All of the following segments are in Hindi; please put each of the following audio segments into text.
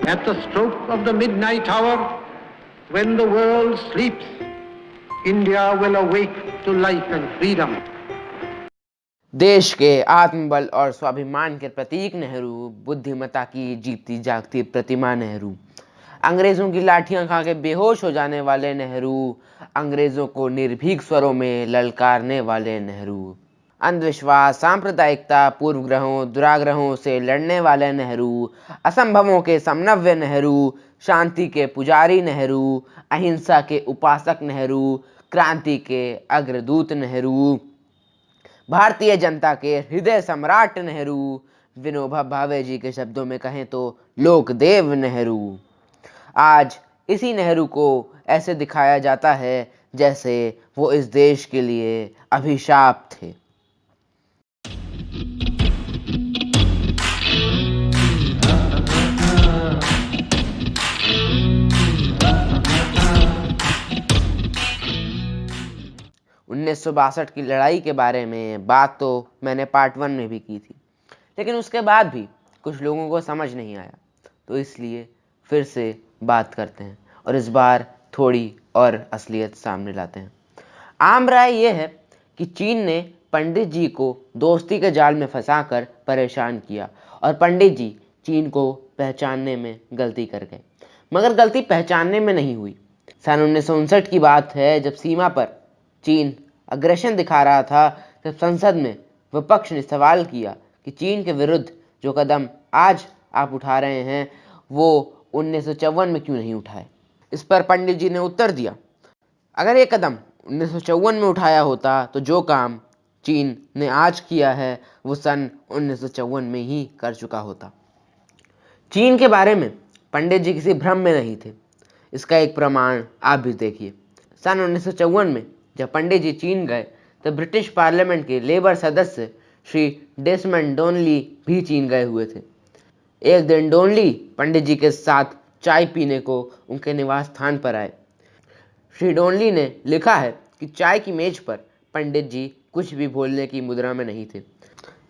At the stroke of the midnight hour, when the world sleeps, India will awake to life and freedom. देश के आत्मबल और स्वाभिमान के प्रतीक नेहरू, बुद्धिमत्ता की जीती जागती प्रतिमा नेहरू, अंग्रेजों की लाठियां खा के बेहोश हो जाने वाले नेहरू, अंग्रेजों को निर्भीक स्वरों में ललकारने वाले नेहरू, अंधविश्वास, सांप्रदायिकता, पूर्वग्रहों, दुराग्रहों से लड़ने वाले नेहरू, असंभवों के समन्वय नेहरू, शांति के पुजारी नेहरू, अहिंसा के उपासक नेहरू, क्रांति के अग्रदूत नेहरू, भारतीय जनता के हृदय सम्राट नेहरू, विनोबा भावे जी के शब्दों में कहें तो लोकदेव नेहरू। आज इसी नेहरू को ऐसे दिखाया जाता है जैसे वो इस देश के लिए अभिशाप थे। उन्नीस की लड़ाई के बारे में बात तो मैंने पार्ट 1 में भी की थी, लेकिन उसके बाद भी कुछ लोगों को समझ नहीं आया, तो इसलिए फिर से बात करते हैं और इस बार थोड़ी और असलियत सामने लाते हैं। आम राय यह है कि चीन ने पंडित जी को दोस्ती के जाल में फंसाकर परेशान किया और पंडित जी चीन को पहचानने में गलती कर गए, मगर गलती पहचानने में नहीं हुई। सन 1959 की बात है, जब सीमा पर चीन अग्रेशन दिखा रहा था, तब संसद में विपक्ष ने सवाल किया कि चीन के विरुद्ध जो कदम आज आप उठा रहे हैं वो 1954 में क्यों नहीं उठाए। इस पर पंडित जी ने उत्तर दिया, अगर ये कदम 1954 में उठाया होता तो जो काम चीन ने आज किया है वो सन 1954 में ही कर चुका होता। चीन के बारे में पंडित जी किसी भ्रम में नहीं थे। इसका एक प्रमाण आप भी देखिए। सन 1954 में जब पंडित जी चीन गए तो ब्रिटिश पार्लियामेंट के लेबर सदस्य श्री डेसमंड डोनली भी चीन गए हुए थे। एक दिन डोनली पंडित जी के साथ चाय पीने को उनके निवास स्थान पर आए। श्री डोनली ने लिखा है कि चाय की मेज पर पंडित जी कुछ भी बोलने की मुद्रा में नहीं थे।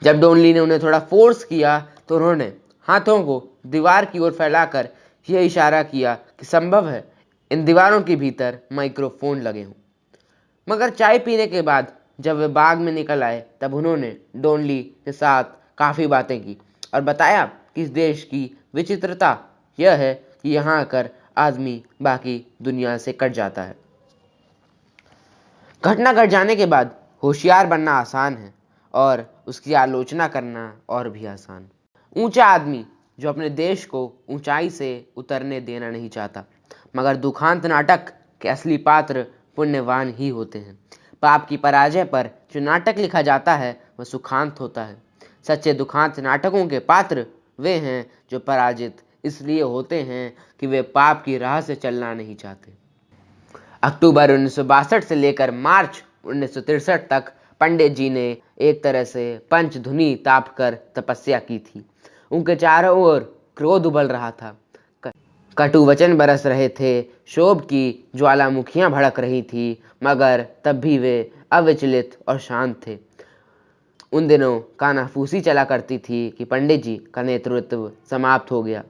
जब डोनली ने उन्हें थोड़ा फोर्स किया तो उन्होंने हाथों को दीवार की ओर फैलाकर यह इशारा किया कि संभव है इन दीवारों के भीतर माइक्रोफोन लगे हों। मगर चाय पीने के बाद जब वे बाग में निकल आए तब उन्होंने डोनली के साथ काफ़ी बातें की और बताया कि इस देश की विचित्रता यह है कि यहाँ आकर आदमी बाकी दुनिया से कट जाता है। घटना घट जाने के बाद होशियार बनना आसान है और उसकी आलोचना करना और भी आसान। ऊंचा आदमी जो अपने देश को ऊंचाई से उतरने देना नहीं चाहता, मगर दुखांत नाटक के असली पात्र पुण्यवान ही होते हैं। पाप की पराजय पर जो नाटक लिखा जाता है वह सुखांत होता है। सच्चे दुखांत नाटकों के पात्र वे हैं जो पराजित इसलिए होते हैं कि वे पाप की राह से चलना नहीं चाहते। अक्टूबर 1962 से लेकर मार्च 1963 तक पंडित जी ने एक तरह से पंचधुनी ताप कर तपस्या की थी। उनके चारों ओर क्रोध उबल रहा था, कटु वचन बरस रहे थे, क्षोभ की ज्वालामुखियां भड़क रही थी, मगर तब भी वे अविचलित और शांत थे। उन दिनों कानाफूसी चला करती थी कि पंडित जी का नेतृत्व समाप्त हो गया,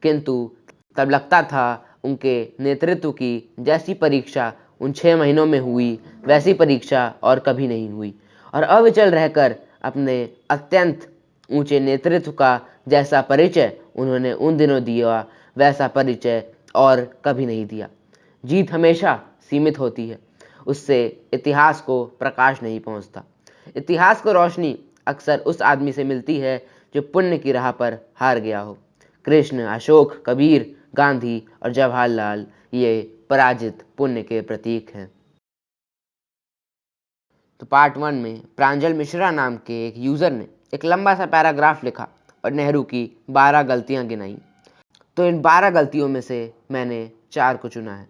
किंतु तब लगता था उनके नेतृत्व की जैसी परीक्षा उन 6 महीनों में हुई वैसी परीक्षा और कभी नहीं हुई, और अविचल रहकर अपने अत्यंत ऊंचे नेतृत्व का जैसा परिचय उन्होंने उन दिनों दिया वैसा परिचय और कभी नहीं दिया। जीत हमेशा सीमित होती है, उससे इतिहास को प्रकाश नहीं पहुंचता। इतिहास को रोशनी अक्सर उस आदमी से मिलती है जो पुण्य की राह पर हार गया हो। कृष्ण, अशोक, कबीर, गांधी और जवाहरलाल ये पराजित पुण्य के प्रतीक हैं। तो पार्ट 1 में प्रांजल मिश्रा नाम के एक यूज़र ने एक लंबा सा पैराग्राफ लिखा और नेहरू की 12 गलतियां गिनाई। तो इन 12 गलतियों में से मैंने 4 को चुना है।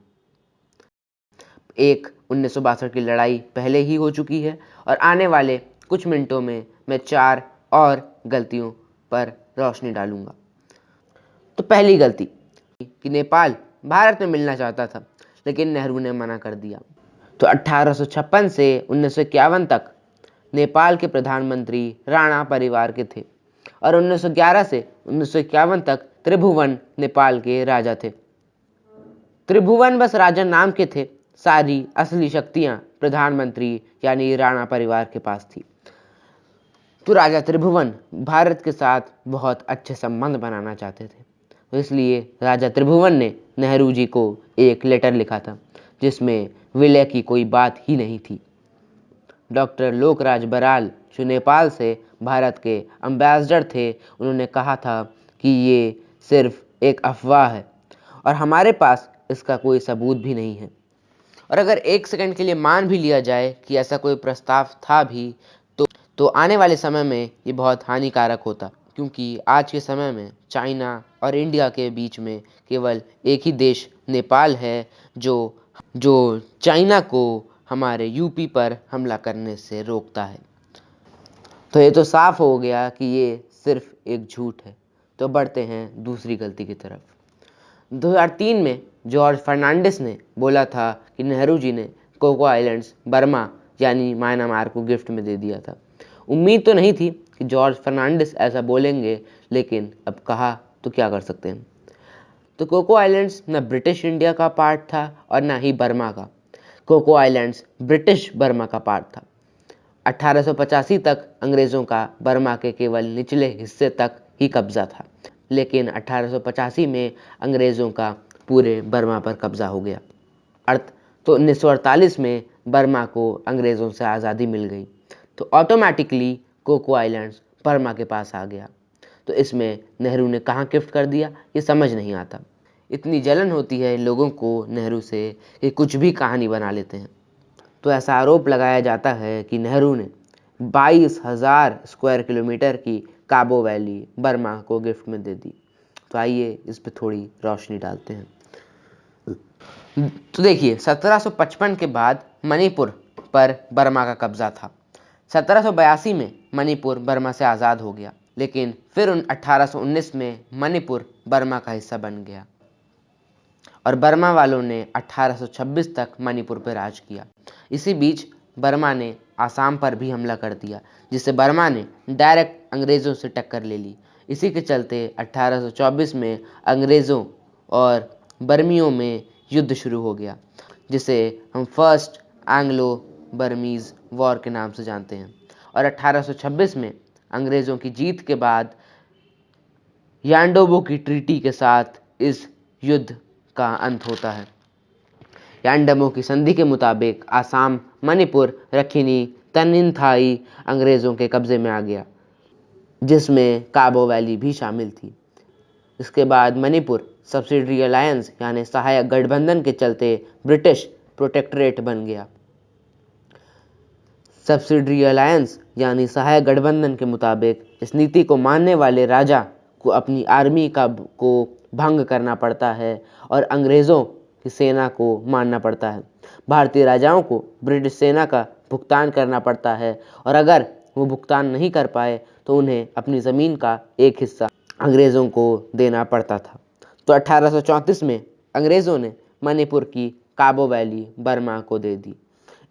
एक, 1962 की लड़ाई पहले ही हो चुकी है और आने वाले कुछ मिनटों में मैं 4 और गलतियों पर रोशनी डालूंगा। तो पहली गलती कि नेपाल भारत में मिलना चाहता था, लेकिन नेहरू ने मना कर दिया। तो 1856 से 1951 तक नेपाल के प्रधानमंत्री राणा परिवार के थे और 1911 से 1951 तक त्रिभुवन नेपाल के राजा थे। त्रिभुवन बस राजा नाम के थे, सारी असली शक्तियां प्रधानमंत्री यानी राणा परिवार के पास थी। तो राजा त्रिभुवन भारत के साथ बहुत अच्छे संबंध बनाना चाहते थे, तो इसलिए राजा त्रिभुवन ने नेहरू जी को एक लेटर लिखा था जिसमें विलय की कोई बात ही नहीं थी। डॉक्टर लोकराज बराल जो नेपाल से भारत के एम्बेसडर थे, उन्होंने कहा था कि ये सिर्फ एक अफवाह है और हमारे पास इसका कोई सबूत भी नहीं है। और अगर एक सेकंड के लिए मान भी लिया जाए कि ऐसा कोई प्रस्ताव था भी तो आने वाले समय में ये बहुत हानिकारक होता, क्योंकि आज के समय में चाइना और इंडिया के बीच में केवल एक ही देश नेपाल है जो चाइना को हमारे यूपी पर हमला करने से रोकता है। तो ये तो साफ हो गया कि ये सिर्फ एक झूठ है। तो बढ़ते हैं दूसरी गलती की तरफ। 2003 में जॉर्ज फर्नांडिस ने बोला था कि नेहरू जी ने कोको आइलैंड्स बर्मा यानी म्यांमार को गिफ्ट में दे दिया था। उम्मीद तो नहीं थी कि जॉर्ज फर्नांडिस ऐसा बोलेंगे, लेकिन अब कहा तो क्या कर सकते हैं। तो कोको आइलैंड्स न ब्रिटिश इंडिया का पार्ट था और ना ही बर्मा का। कोको आइलैंड्स ब्रिटिश बर्मा का पार्ट था। 1885 तक अंग्रेज़ों का बर्मा के केवल निचले हिस्से तक ही कब्जा था, लेकिन 1885 में अंग्रेज़ों का पूरे बर्मा पर कब्जा हो गया। तो 1948 में बर्मा को अंग्रेज़ों से आज़ादी मिल गई, तो ऑटोमेटिकली कोको आइलैंड्स बर्मा के पास आ गया। तो इसमें नेहरू ने कहाँ गिफ्ट कर दिया, ये समझ नहीं आता। इतनी जलन होती है लोगों को नेहरू से कि कुछ भी कहानी बना लेते हैं। तो ऐसा आरोप लगाया जाता है कि नेहरू ने 22,000 स्क्वायर किलोमीटर की काबो वैली बर्मा को गिफ्ट में दे दी। तो आइए इस पर थोड़ी रोशनी डालते हैं। तो देखिए, 1755 के बाद मणिपुर पर बर्मा का कब्जा था। 1782 में मणिपुर बर्मा से आज़ाद हो गया, लेकिन फिर 1819 में मणिपुर बर्मा का हिस्सा बन गया और बर्मा वालों ने 1826 तक मणिपुर पर राज किया। इसी बीच बर्मा ने आसाम पर भी हमला कर दिया, जिससे बर्मा ने डायरेक्ट अंग्रेज़ों से टक्कर ले ली। इसी के चलते 1824 में अंग्रेज़ों और बर्मियों में युद्ध शुरू हो गया, जिसे हम फर्स्ट एंग्लो बर्मीज़ वॉर के नाम से जानते हैं। और 1826 में अंग्रेज़ों की जीत के बाद यांडोबो की ट्रीटी के साथ इस युद्ध का अंत होता है। यांडोबो की संधि के मुताबिक आसाम, मणिपुर, रखिनी, तनिनथाई अंग्रेज़ों के कब्जे में आ गया, जिसमें काबो वैली भी शामिल थी। इसके बाद मणिपुर सब्सिडरी अलायंस यानी सहायक गठबंधन के चलते ब्रिटिश प्रोटेक्टरेट बन गया। सब्सिडरी अलायंस यानी सहायक गठबंधन के मुताबिक इस नीति को मानने वाले राजा को अपनी आर्मी को भंग करना पड़ता है और अंग्रेज़ों की सेना को मानना पड़ता है। भारतीय राजाओं को ब्रिटिश सेना का भुगतान करना पड़ता है और अगर वो भुगतान नहीं कर पाए तो उन्हें अपनी ज़मीन का एक हिस्सा अंग्रेज़ों को देना पड़ता था। तो 1834 में अंग्रेज़ों ने मणिपुर की काबो वैली बर्मा को दे दी।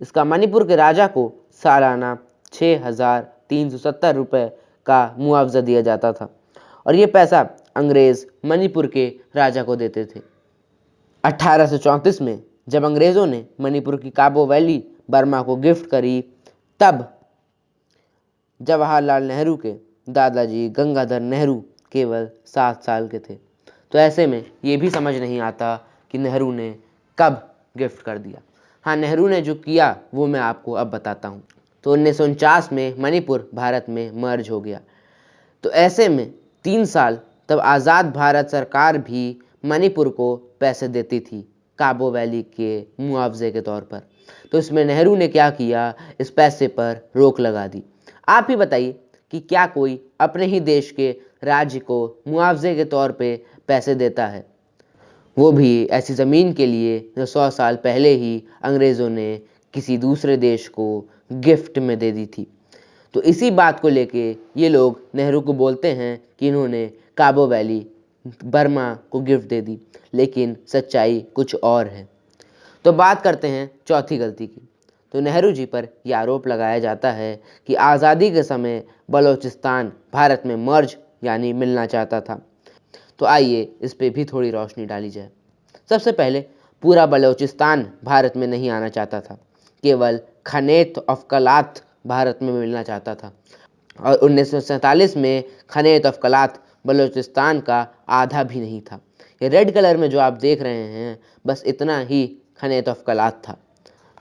इसका मणिपुर के राजा को सालाना 6,370 रुपये का मुआवजा दिया जाता था और ये पैसा अंग्रेज़ मणिपुर के राजा को देते थे। 1834 में जब अंग्रेज़ों ने मणिपुर की काबो वैली बर्मा को गिफ्ट करी, तब जवाहरलाल नेहरू के दादाजी गंगाधर नेहरू केवल 7 साल के थे। तो ऐसे में ये भी समझ नहीं आता कि नेहरू ने कब गिफ्ट कर दिया। हाँ, नेहरू ने जो किया वो मैं आपको अब बताता हूँ। तो 1949 में मणिपुर भारत में मर्ज हो गया। तो ऐसे में 3 साल तब आज़ाद भारत सरकार भी मणिपुर को पैसे देती थी काबो वैली के मुआवजे के तौर पर। तो इसमें नेहरू ने क्या किया, इस पैसे पर रोक लगा दी। आप ही बताइए कि क्या कोई अपने ही देश के राज्य को मुआवजे के तौर पे पैसे देता है, वो भी ऐसी ज़मीन के लिए जो 100 साल पहले ही अंग्रेज़ों ने किसी दूसरे देश को गिफ्ट में दे दी थी। तो इसी बात को लेके ये लोग नेहरू को बोलते हैं कि इन्होंने काबो वैली बर्मा को गिफ्ट दे दी, लेकिन सच्चाई कुछ और है। तो बात करते हैं चौथी गलती की। तो नेहरू जी पर यह आरोप लगाया जाता है कि आज़ादी के समय बलूचिस्तान भारत में मर्ज यानी मिलना चाहता था। तो आइए इस पे भी थोड़ी रोशनी डाली जाए। सबसे पहले, पूरा बलूचिस्तान भारत में नहीं आना चाहता था, केवल खनेत अफकलात भारत में मिलना चाहता था। और 1947 में खनेत अफकलात बलूचिस्तान का आधा भी नहीं था। ये रेड कलर में जो आप देख रहे हैं, बस इतना ही खनेत अफकलात था।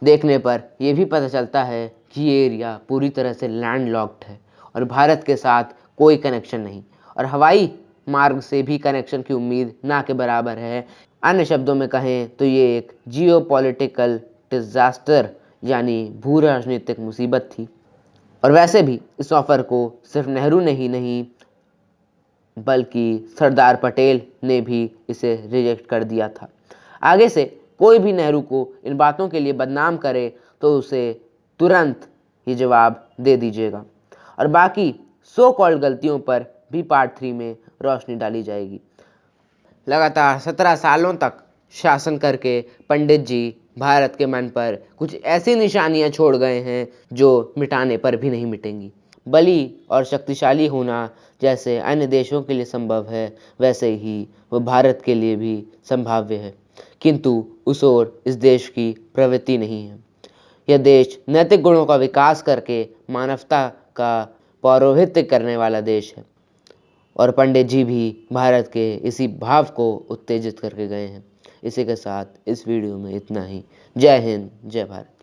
देखने पर यह भी पता चलता है कि ये एरिया पूरी तरह से लैंडलॉक्ड है और भारत के साथ कोई कनेक्शन नहीं, और हवाई मार्ग से भी कनेक्शन की उम्मीद ना के बराबर है। अन्य शब्दों में कहें तो ये एक जियोपॉलिटिकल डिजास्टर यानी भू राजनीतिक मुसीबत थी। और वैसे भी इस ऑफर को सिर्फ नेहरू ने ही नहीं, बल्कि सरदार पटेल ने भी इसे रिजेक्ट कर दिया था। आगे से कोई भी नेहरू को इन बातों के लिए बदनाम करे तो उसे तुरंत ये जवाब दे दीजिएगा। और बाकी सो कॉल्ड गलतियों पर भी पार्ट 3 में रोशनी डाली जाएगी। लगातार 17 सालों तक शासन करके पंडित जी भारत के मन पर कुछ ऐसी निशानियां छोड़ गए हैं जो मिटाने पर भी नहीं मिटेंगी। बली और शक्तिशाली होना जैसे अन्य देशों के लिए संभव है, वैसे ही वह भारत के लिए भी संभाव्य है, किंतु उस ओर इस देश की प्रवृत्ति नहीं है। यह देश नैतिक गुणों का विकास करके मानवता का पौरोहित्य करने वाला देश है, और पंडित जी भी भारत के इसी भाव को उत्तेजित करके गए हैं। इसी के साथ इस वीडियो में इतना ही। जय हिंद, जय भारत।